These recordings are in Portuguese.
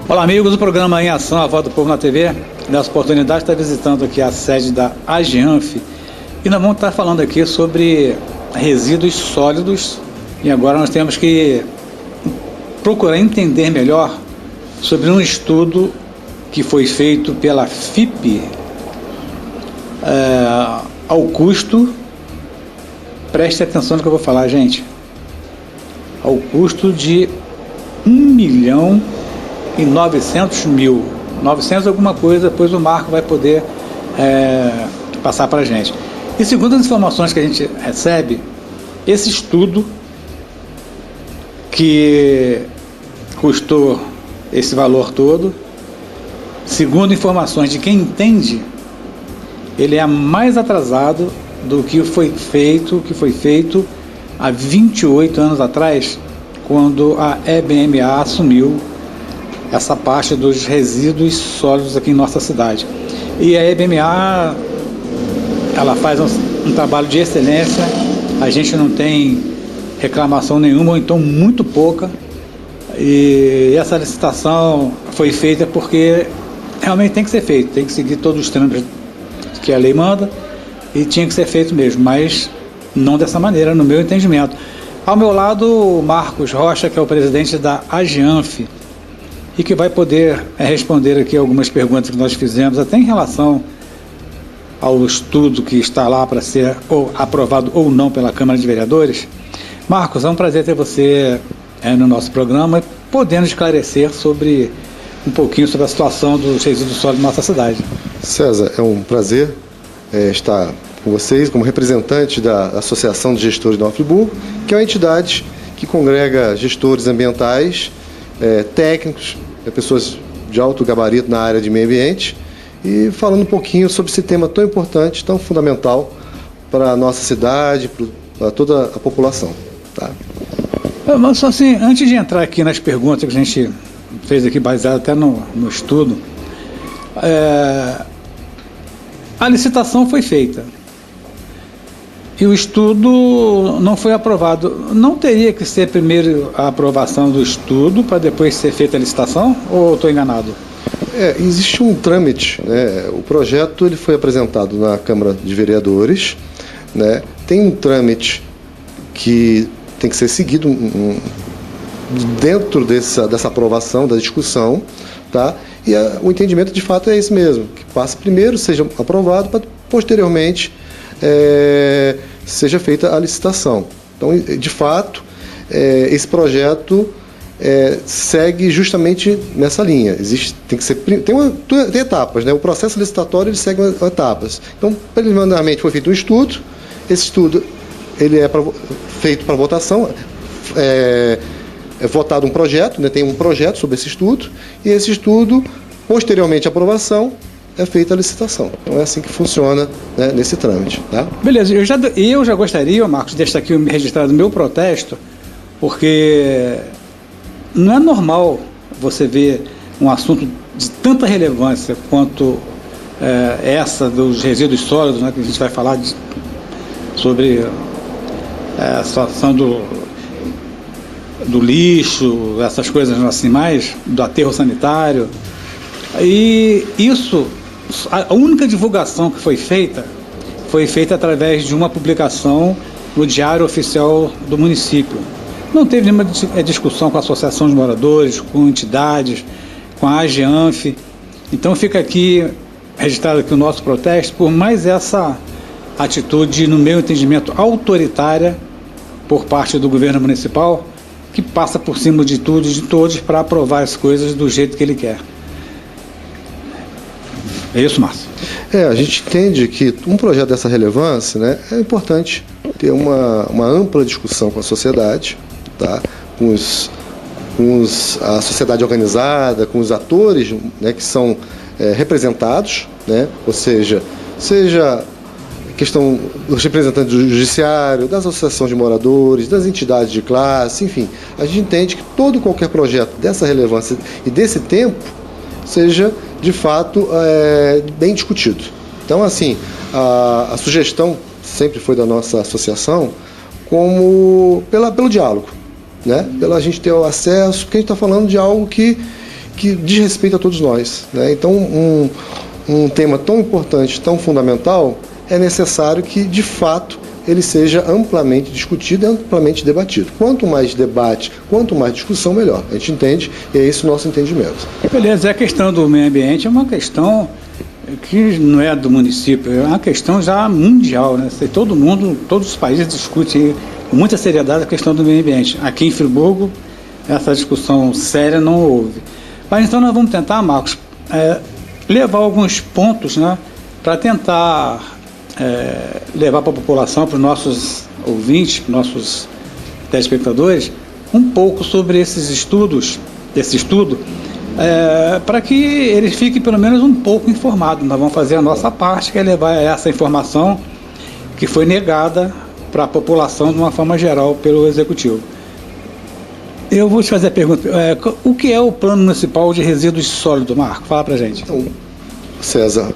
Olá, amigos do programa Em Ação, a Voz do Povo na TV. Nessa oportunidade está visitando aqui a sede da AGEANF e nós vamos estar falando aqui sobre resíduos sólidos, e agora nós temos que procurar entender melhor sobre um estudo que foi feito pela FIP ao custo, preste atenção no que eu vou falar, gente, ao custo de 1.900.000, 900 alguma coisa, depois o Marco vai poder passar para a gente. E segundo as informações que a gente recebe, esse estudo que custou esse valor todo, segundo informações de quem entende, ele é mais atrasado do que foi feito há 28 anos atrás, quando a EBMA assumiu essa parte dos resíduos sólidos aqui em nossa cidade. E a EBMA, ela faz um trabalho de excelência, a gente não tem reclamação nenhuma, ou então muito pouca, e essa licitação foi feita porque realmente tem que ser feito, tem que seguir todos os trâmites que a lei manda, e tinha que ser feito mesmo, mas não dessa maneira, no meu entendimento. Ao meu lado, o Marcos Rocha, que é o presidente da AGEANF, e que vai poder responder aqui algumas perguntas que nós fizemos, até em relação ao estudo que está lá para ser aprovado ou não pela Câmara de Vereadores. Marcos, é um prazer ter você no nosso programa, podendo esclarecer um pouquinho sobre a situação dos resíduos sólidos na nossa cidade. César, é um prazer estar com vocês como representante da Associação de Gestores de Nova Friburgo, que é uma entidade que congrega gestores ambientais, técnicos, pessoas de alto gabarito na área de meio ambiente, e falando um pouquinho sobre esse tema tão importante, tão fundamental para a nossa cidade, para toda a população. Tá? Mas assim, antes de entrar aqui nas perguntas que a gente fez aqui, baseado até no estudo, a licitação foi feita e o estudo não foi aprovado. Não teria que ser primeiro a aprovação do estudo para depois ser feita a licitação, ou estou enganado? Existe um trâmite, né? O projeto ele foi apresentado na Câmara de Vereadores, né? Tem um trâmite que tem que ser seguido dentro dessa aprovação, da discussão, tá? E o entendimento de fato é esse mesmo, que passe primeiro, seja aprovado, para posteriormente seja feita a licitação. Então, de fato, esse projeto segue justamente nessa linha. Tem etapas, né? O processo licitatório ele segue etapas. Então, preliminarmente foi feito um estudo, esse estudo ele é feito para votação, é votado um projeto, né? Tem um projeto sobre esse estudo, e esse estudo, posteriormente à aprovação, é feita a licitação. Então é assim que funciona, né, nesse trâmite. Tá? Beleza, eu já gostaria, Marcos, de deixar aqui registrado o meu protesto, porque não é normal você ver um assunto de tanta relevância quanto essa dos resíduos sólidos, né, que a gente vai falar sobre a situação do lixo, essas coisas assim mais, do aterro sanitário. E isso, a única divulgação que foi feita através de uma publicação no Diário Oficial do município. Não teve nenhuma discussão com a Associação de Moradores, com entidades, com a AGEANF. Então fica aqui registrado aqui o nosso protesto por mais essa atitude, no meu entendimento, autoritária por parte do governo municipal, que passa por cima de tudo e de todos para aprovar as coisas do jeito que ele quer. É isso, Márcio? A gente entende que um projeto dessa relevância, né, é importante ter uma ampla discussão com a sociedade, tá? com a sociedade organizada, com os atores, né, que são representados, né? Ou seja questão dos representantes do judiciário, das associações de moradores, das entidades de classe, enfim. A gente entende que todo e qualquer projeto dessa relevância e desse tempo seja, de fato, bem discutido. Então, assim, a sugestão sempre foi da nossa associação pelo diálogo, né? Pela gente ter o acesso, porque a gente está falando de algo que que diz respeito a todos nós, né? Então, um tema tão importante, tão fundamental, é necessário que, de fato, ele seja amplamente discutido e amplamente debatido. Quanto mais debate, quanto mais discussão, melhor. A gente entende, e é esse o nosso entendimento. Beleza, a questão do meio ambiente é uma questão que não é do município, é uma questão já mundial, né? Todo mundo, todos os países discutem com muita seriedade a questão do meio ambiente. Aqui em Friburgo, essa discussão séria não houve. Mas então nós vamos tentar, Marcos, levar alguns pontos, né, para tentar levar para a população, para os nossos ouvintes, para os nossos telespectadores, um pouco sobre esses estudos, esse estudo, para que eles fiquem pelo menos um pouco informados. Nós vamos fazer a nossa parte, que é levar essa informação que foi negada para a população de uma forma geral pelo Executivo. Eu vou te fazer a pergunta, o que é o Plano Municipal de Resíduos Sólidos, Marco? Fala para a gente. Então, César,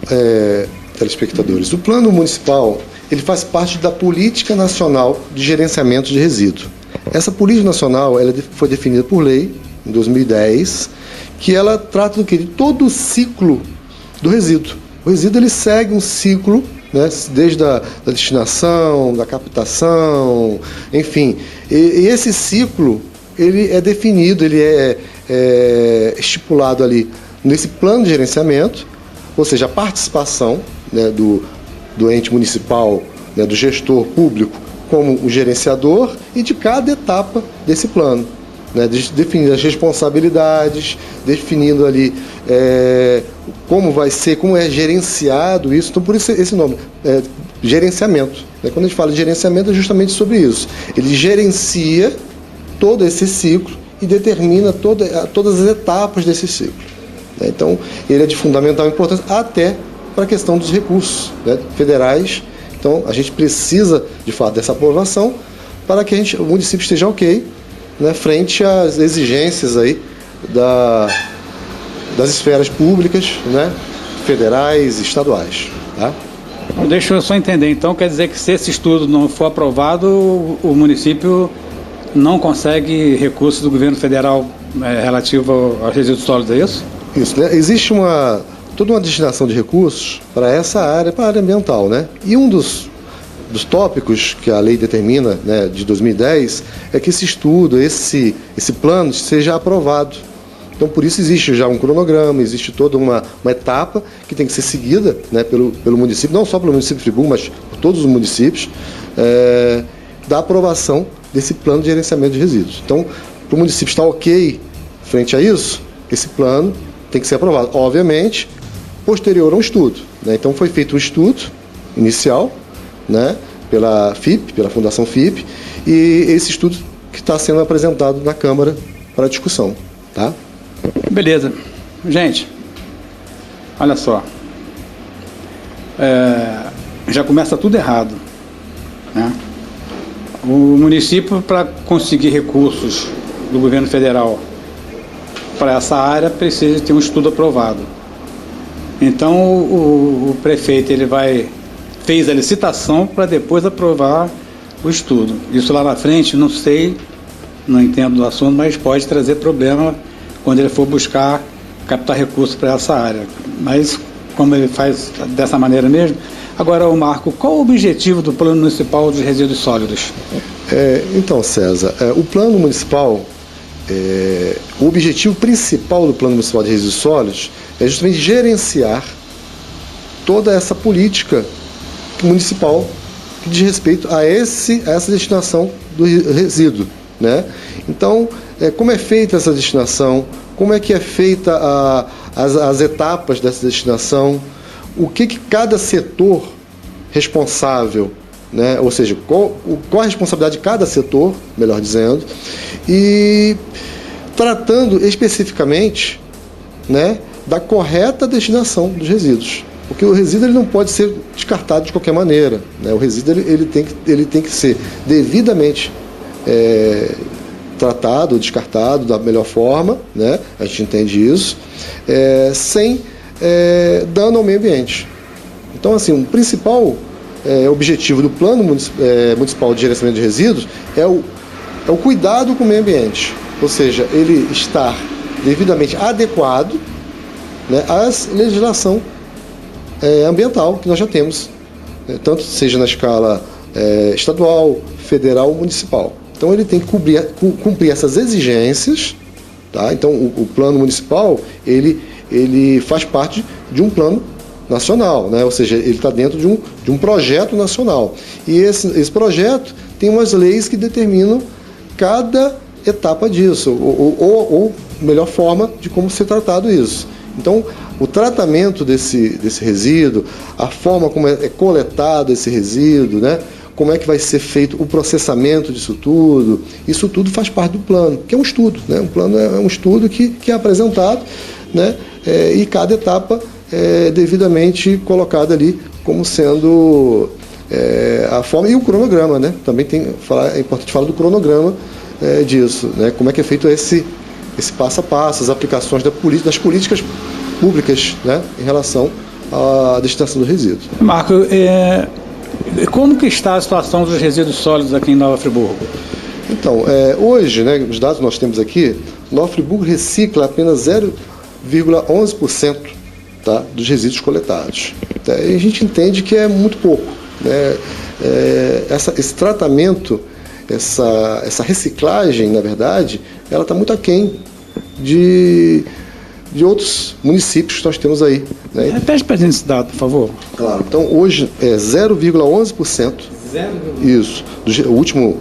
telespectadores, o Plano Municipal, ele faz parte da Política Nacional de Gerenciamento de Resíduos. Essa Política Nacional, ela foi definida por lei, em 2010, que ela trata do quê? De todo o ciclo do resíduo. O resíduo, ele segue um ciclo, né, desde a destinação, da captação, enfim. E esse ciclo, ele é definido, ele é estipulado ali nesse plano de gerenciamento, ou seja, a participação, né, do ente municipal, né, do gestor público como o gerenciador e de cada etapa desse plano, né, definindo as responsabilidades, definindo ali como vai ser, como é gerenciado isso. Então, por isso esse nome, gerenciamento. Né? Quando a gente fala de gerenciamento, é justamente sobre isso. Ele gerencia todo esse ciclo e determina todas as etapas desse ciclo. Né? Então, ele é de fundamental importância até para a questão dos recursos, né, federais. Então, a gente precisa, de fato, dessa aprovação para que o município esteja ok, né, frente às exigências aí das esferas públicas, né, federais e estaduais. Tá? Deixa eu só entender, então quer dizer que se esse estudo não for aprovado, o município não consegue recursos do governo federal relativo aos resíduos sólidos, é isso? Isso, né? Existe toda uma destinação de recursos para essa área, para a área ambiental, né? E um dos tópicos que a lei determina, né, de 2010, é que esse estudo, esse plano seja aprovado. Então, por isso existe já um cronograma, existe toda uma etapa que tem que ser seguida, né, pelo município, não só pelo município de Friburgo, mas por todos os municípios, da aprovação desse plano de gerenciamento de resíduos. Então, para o município estar ok frente a isso, esse plano tem que ser aprovado. Obviamente, posterior a um estudo. Né? Então, foi feito um estudo inicial, né, pela FIP, pela Fundação FIP, e esse estudo que está sendo apresentado na Câmara para discussão. Tá? Beleza. Gente, olha só. Já começa tudo errado. Né? O município, para conseguir recursos do governo federal para essa área, precisa ter um estudo aprovado. Então, o prefeito fez a licitação para depois aprovar o estudo. Isso lá na frente, não sei, não entendo do assunto, mas pode trazer problema quando ele for buscar captar recursos para essa área. Mas, como ele faz dessa maneira mesmo. Agora, Marco, qual o objetivo do Plano Municipal de Resíduos Sólidos? Então, César, o Plano Municipal, o objetivo principal do Plano Municipal de Resíduos Sólidos é justamente gerenciar toda essa política municipal que diz respeito a essa destinação do resíduo. Né? Então, como é feita essa destinação, como é que é feita as etapas dessa destinação, o que cada setor responsável, né? Ou seja, qual a responsabilidade de cada setor, melhor dizendo, e tratando especificamente, né, da correta destinação dos resíduos. Porque o resíduo ele não pode ser descartado de qualquer maneira. Né? O resíduo ele tem que ser devidamente tratado, descartado da melhor forma, né? A gente entende isso, sem dano ao meio ambiente. Então, assim, o principal objetivo do Plano Municipal de Gerenciamento de Resíduos é o cuidado com o meio ambiente, ou seja, ele estar devidamente adequado, né, à legislação ambiental que nós já temos, tanto seja na escala estadual, federal ou municipal. Então ele tem que cumprir essas exigências, tá? Então o plano municipal ele faz parte de um plano nacional, né? Ou seja, ele está dentro de um projeto nacional. E esse projeto tem umas leis que determinam cada etapa disso, ou melhor forma de como ser tratado isso. Então, o tratamento desse resíduo, a forma como é coletado esse resíduo, né? Como é que vai ser feito o processamento disso tudo, isso tudo faz parte do plano, que é um estudo, né? Um plano é um estudo que é apresentado, né? E cada etapa é devidamente colocada ali como sendo a forma, e o cronograma, né? Também é importante falar do cronograma disso, né? Como é que é feito esse passo a passo, as aplicações das políticas públicas, né? Em relação à destinação do resíduo. Marco, como que está a situação dos resíduos sólidos aqui em Nova Friburgo? Então, hoje, né, os dados que nós temos aqui, Nova Friburgo recicla apenas 0,11%, tá, dos resíduos coletados. E a gente entende que é muito pouco, né? Esse tratamento, essa reciclagem, na verdade, ela está muito aquém de outros municípios que nós temos aí, né? Repete para a gente esse dado, por favor. Claro. Então, hoje é 0,11%. Isso. O último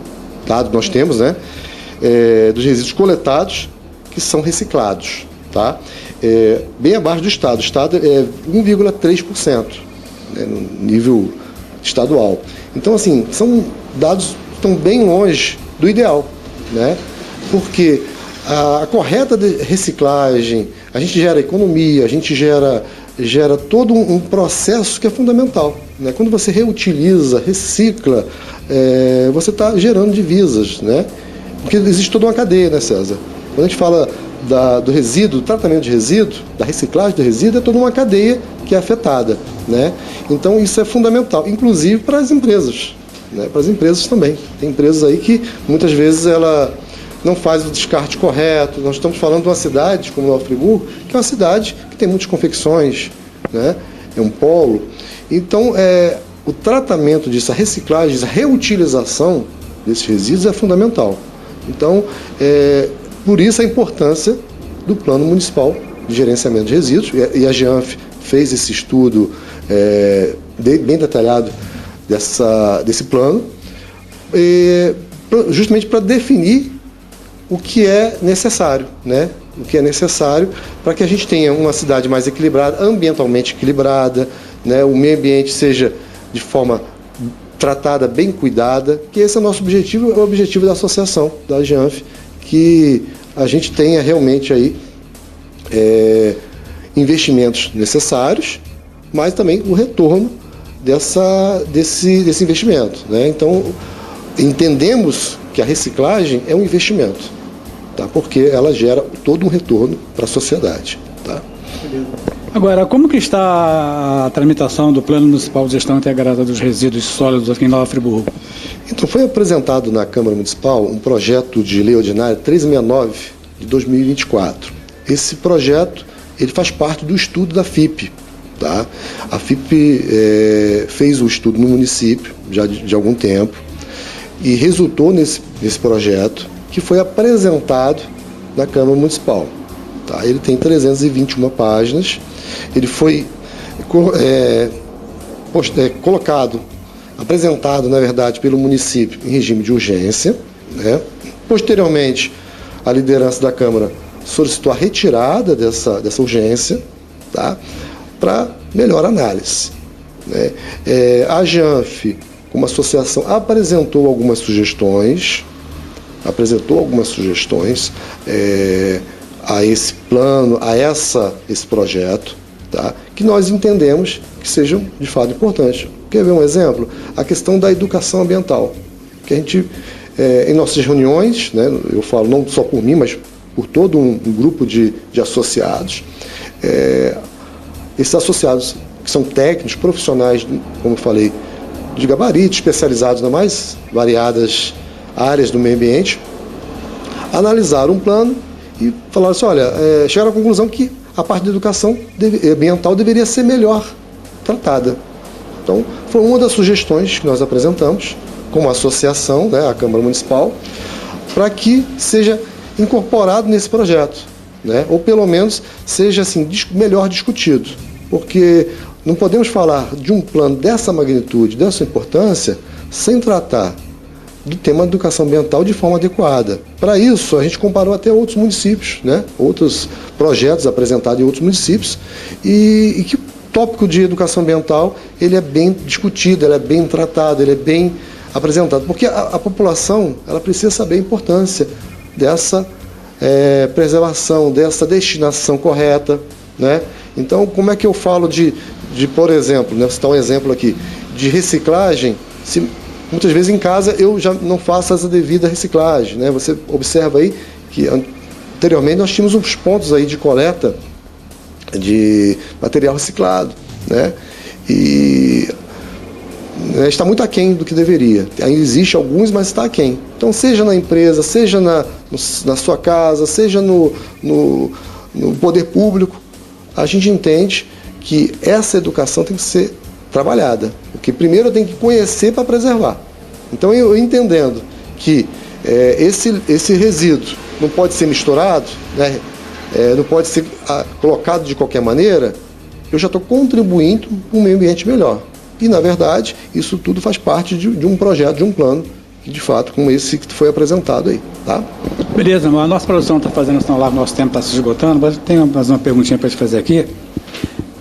dado que nós temos, né? Dos resíduos coletados que são reciclados, tá? Bem abaixo do Estado. O Estado é 1,3%, né, no nível estadual. Então, assim, são dados que estão bem longe do ideal, né? Porque a correta reciclagem, a gente gera economia, a gente gera todo um processo que é fundamental, né? Quando você reutiliza, recicla, você está gerando divisas, né? Porque existe toda uma cadeia, né, César? Quando a gente fala do resíduo, do tratamento de resíduo, da reciclagem do resíduo, é toda uma cadeia que é afetada, né? Então isso é fundamental, inclusive para as empresas, né? Para as empresas também. Tem empresas aí que muitas vezes ela não faz o descarte correto. Nós estamos falando de uma cidade como Nova Friburgo, que é uma cidade que tem muitas confecções, né? É um polo. Então, o tratamento disso, a reciclagem, a reutilização desses resíduos é fundamental. Então, por isso a importância do Plano Municipal de Gerenciamento de Resíduos, e a GEANF fez esse estudo bem detalhado desse plano, justamente para definir o que é necessário, né? O que é necessário para que a gente tenha uma cidade mais equilibrada, ambientalmente equilibrada, né? O meio ambiente seja de forma tratada, bem cuidada, que esse é o nosso objetivo, é o objetivo da associação, da GEANF, que a gente tenha realmente aí investimentos necessários, mas também o retorno desse investimento, né? Então, entendemos que a reciclagem é um investimento, tá? Porque ela gera todo um retorno para a sociedade, tá? Agora, como que está a tramitação do Plano Municipal de Gestão Integrada dos Resíduos Sólidos aqui em Nova Friburgo? Então, foi apresentado na Câmara Municipal um projeto de lei ordinária 369 de 2024. Esse projeto ele faz parte do estudo da FIP. Tá? A FIP fez o estudo no município já de algum tempo e resultou nesse projeto que foi apresentado na Câmara Municipal. Tá? Ele tem 321 páginas, ele foi apresentado, na verdade, pelo município em regime de urgência, né? Posteriormente, a liderança da Câmara solicitou a retirada dessa urgência, tá? Para melhor análise, né? A GEANF, como associação, apresentou algumas sugestões a esse plano, a esse projeto, tá? Que nós entendemos que sejam de fato importantes. Quer ver um exemplo? A questão da educação ambiental, que a gente, em nossas reuniões, né, eu falo não só por mim, mas por todo um grupo de associados, esses associados que são técnicos, profissionais, como eu falei, de gabarito, especializados nas mais variadas áreas do meio ambiente, analisaram um plano e falaram assim, olha, chegaram à conclusão que a parte da educação ambiental deveria ser melhor tratada. Então, foi uma das sugestões que nós apresentamos, como associação, né, a Câmara Municipal, para que seja incorporado nesse projeto, né, ou pelo menos seja assim, melhor discutido, porque não podemos falar de um plano dessa magnitude, dessa importância, sem tratar do tema da educação ambiental de forma adequada. Para isso, a gente comparou até outros municípios, né? Outros projetos apresentados em outros municípios, e que o tópico de educação ambiental ele é bem discutido, ele é bem tratado, ele é bem apresentado, porque a população ela precisa saber a importância dessa preservação, dessa destinação correta, né? Então, como é que eu falo de por exemplo, né, vou citar um exemplo aqui, de reciclagem, muitas vezes em casa eu já não faço essa devida reciclagem, né? Você observa aí que anteriormente nós tínhamos uns pontos aí de coleta de material reciclado, né? E está muito aquém do que deveria. Ainda existe alguns, mas está aquém. Então, seja na empresa, seja na sua casa, seja no poder público, a gente entende que essa educação tem que ser trabalhada, porque primeiro eu tenho que conhecer para preservar. Então, eu entendendo que esse resíduo não pode ser misturado, né, não pode ser colocado de qualquer maneira, eu já estou contribuindo para um meio ambiente melhor. E, na verdade, isso tudo faz parte de um projeto, de um plano, de fato, como esse que foi apresentado aí. Tá? Beleza, a nossa produção está fazendo sinal lá, o nosso tempo está se esgotando, mas tem mais uma perguntinha para te fazer aqui,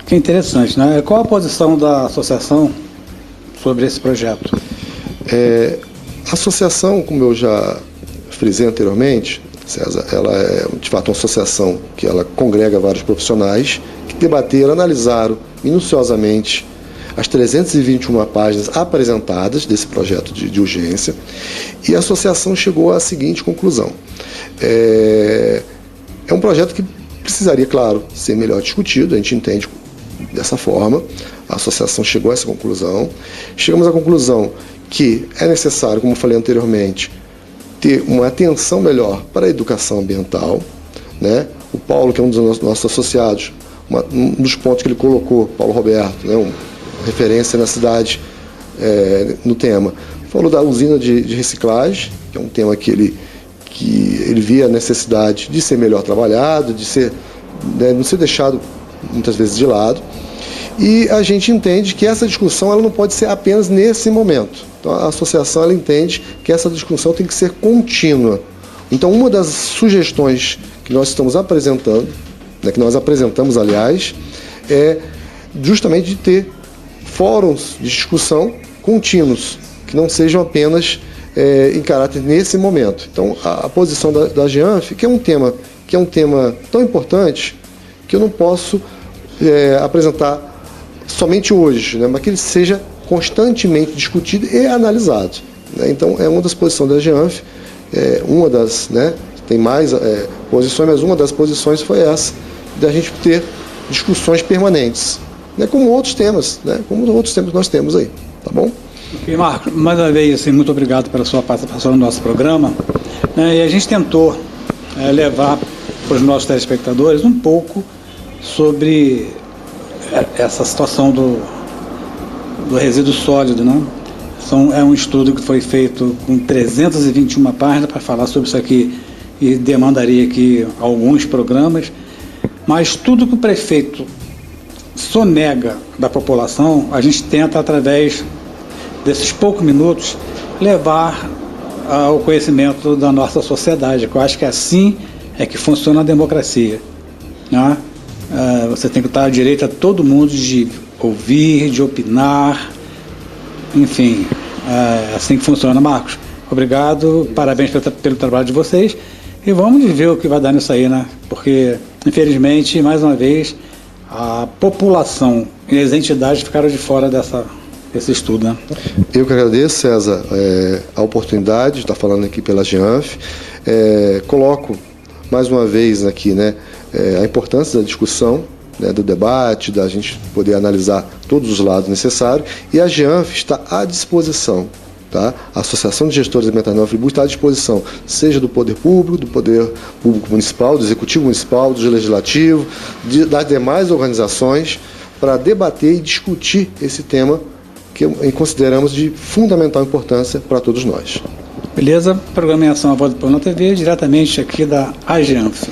que é interessante, né? Qual a posição da associação sobre esse projeto? A associação, como eu já frisei anteriormente, César, ela é de fato uma associação que ela congrega vários profissionais que debateram, analisaram minuciosamente as 321 páginas apresentadas desse projeto de urgência, e a associação chegou à seguinte conclusão. É um projeto que precisaria, claro, ser melhor discutido, a gente entende dessa forma, a associação chegou a essa conclusão. Chegamos à conclusão que é necessário, como eu falei anteriormente, ter uma atenção melhor para a educação ambiental, né? O Paulo, que é um dos nossos associados, um dos pontos que ele colocou, Paulo Roberto, né? Uma referência na cidade no tema, falou da usina de reciclagem, que é um tema que ele via a necessidade de ser melhor trabalhado, de ser, né, não ser deixado muitas vezes de lado. E a gente entende que essa discussão ela não pode ser apenas nesse momento. Então, a associação ela entende que essa discussão tem que ser contínua. Então, uma das sugestões que nós estamos apresentando, né, que nós apresentamos, aliás, é justamente de ter fóruns de discussão contínuos, que não sejam apenas em caráter nesse momento. Então, a posição da GEANF, que é um tema tão importante, que eu não posso apresentar somente hoje, né, mas que ele seja constantemente discutido e analisado, né? Então, é uma das posições da GEANF, uma das, né, tem mais posições, mas uma das posições foi essa, da gente ter discussões permanentes, né, como outros temas, né, como outros temas que nós temos aí, tá bom? E Marcos, mais uma vez, assim, muito obrigado pela sua participação no nosso programa, né, e a gente tentou levar para os nossos telespectadores um pouco sobre essa situação do resíduo sólido, né? É um estudo que foi feito com 321 páginas para falar sobre isso aqui e demandaria aqui alguns programas, mas tudo que o prefeito sonega da população, a gente tenta, através desses poucos minutos, levar ao conhecimento da nossa sociedade, que eu acho que assim é que funciona a democracia, né? Você tem que estar à direito a todo mundo de ouvir, de opinar, enfim, assim que funciona. Marcos, obrigado, parabéns pelo trabalho de vocês, e vamos ver o que vai dar nisso aí, né? Porque, infelizmente, mais uma vez, a população e as entidades ficaram de fora desse estudo, né? Eu que agradeço, César, a oportunidade de estar falando aqui pela GEANF. Coloco mais uma vez aqui, né, a importância da discussão, né, do debate, da gente poder analisar todos os lados necessários, e a GEANF está à disposição tá? A Associação de Gestores Ambientais Nova Friburgo está à disposição, seja do Poder Público Municipal, do Executivo Municipal, do Legislativo, das demais organizações, para debater e discutir esse tema que consideramos de fundamental importância para todos nós. Beleza? Programação A Voz do Povo na TV, diretamente aqui da AGEANF.